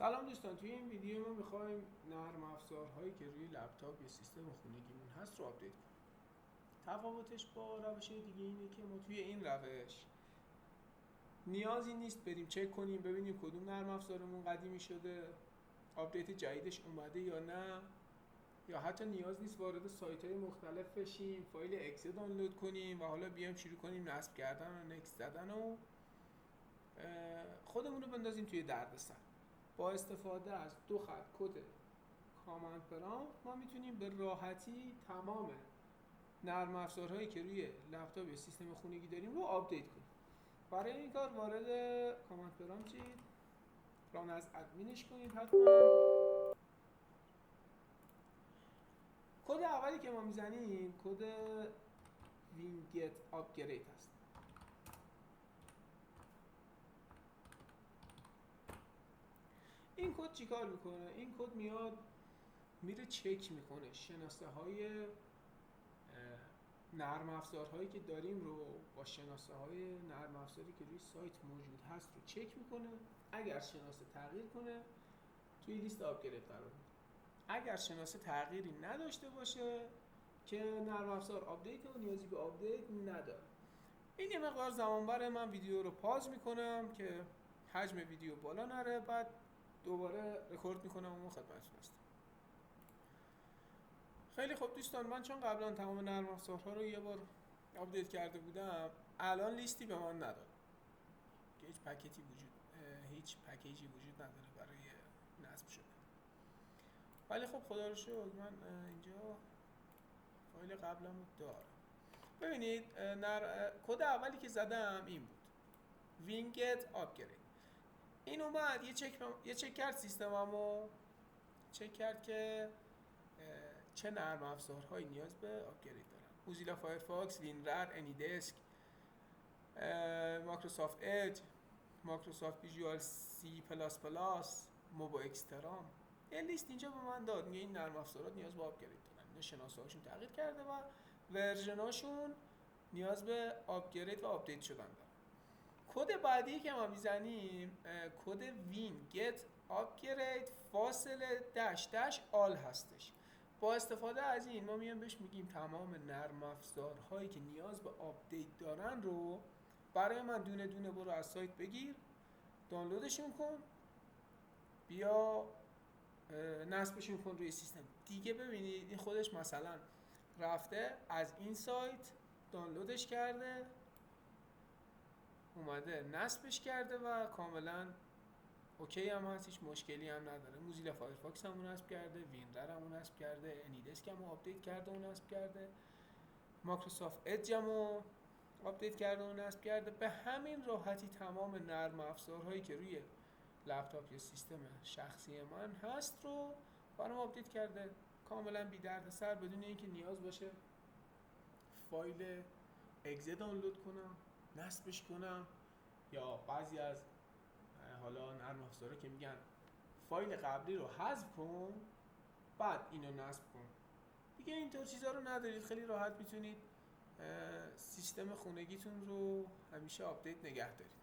سلام دوستان، توی این ویدیو ما میخوایم نرم افزارهایی که روی لپتاپ یا سیستم خونگیمون هست رو آپدیت کنیم. تفاوتش با روش دیگه اینه که ما توی این روش نیازی نیست بریم چک کنیم ببینیم کدوم نرم افزارمون قدیمی شده، آپدیت جدیدش اومده یا نه، یا حتی نیاز نیست وارد سایت‌های مختلف بشیم، فایل اکسل دانلود کنیم و حالا بیایم شروع کنیم نصب کردن و نکست زدن و خودمون رو بندازیم توی دردسر. با استفاده از دو خط کد کامند پرامپت ما میتونیم به راحتی تمام نرم افزارهایی که روی لپتاپ یا سیستم خونگی داریم رو آپدیت کنیم. برای این کار وارد کامند پرامپت شید، ران از ادمینش کنید. حتما کد اولی که ما میزنیم کد وینگت آپگرید هست. این کد چیکار میکنه؟ این کد میاد میره چک میکنه شناسه های نرم افزارهایی که داریم رو با شناسه های نرم افزاری که روی سایت موجود هست رو چک میکنه. اگر شناسه تغییر کنه توی لیست آپگرید قرار میده. اگر شناسه تغییری نداشته باشه که نرم افزار آپدیت و نیازی به آپدیت نداره. این یه مقدار زمان بره. من ویدیو رو پاز میکنم که حجم ویدیو بالا نره، بعد دوباره رکورد میکنم و خدمتتون هستم. خیلی خوب دوستان، من چون قبلا تمام نرم افزارها رو یه بار آپدیت کرده بودم، الان لیستی به من نداره که هیچ پکیجی وجود نداره برای نصب شدن. ولی خب خدا رو شکر من اینجا فایل قبلمو دارم. ببینید کد اولی که زدم این بود، وینگت آپگرید. این اومد یه چک کرد سیستممو، چک کرد که چه نرم افزارهایی نیاز به آپگرید دارن. موزیلا فایرفاکس، وینرر، انیدسک، مایکروسافت اج، مایکروسافت ویژوال سی پلاس پلاس، موبو اکسترام. یه لیست اینجا به من داد، میگه این نرم افزارات نیاز به آپگرید دارن، اینا شناسه هاشون تغییر کرده و ورژناشون نیاز به آپگرید و آپدیت شدن دارن. کد بعدی که ما میزنیم کد وین گت آپگرید فاصله داش داش آل هستش. با استفاده از این ما میایم بهش میگیم تمام نرم افزارهایی که نیاز به آپدیت دارن رو برای من دونه دونه برو از سایت بگیر، دانلودشون کن، بیا نصبشون کن روی سیستم دیگه. ببینید این خودش مثلا رفته از این سایت دانلودش کرده، اومده نصبش کرده و کاملا اوکی هم هست، هیچ مشکلی هم نداره. موزیلا فایرفاکس هم نصب کرده، وینرر هم نصب کرده، انیدسک هم آپدیت کرده و نصب کرده، مایکروسافت اج هم آپدیت کرده و نصب کرده. به همین راحتی تمام نرم افزارهایی که روی لپتاپ یا سیستم شخصی من هست رو برام آپدیت کرده، کاملا بی درد سر، بدون اینکه نیاز باشه فایل اگزه دانلود کنم نصبش کنم، یا بعضی از حالا نرم افزارها که میگن فایل قبلی رو حذف کن بعد اینو نصب کن. دیگه اینطور چیزا رو ندارید، خیلی راحت میتونید سیستم خونگیتون رو همیشه آپدیت نگه دارید.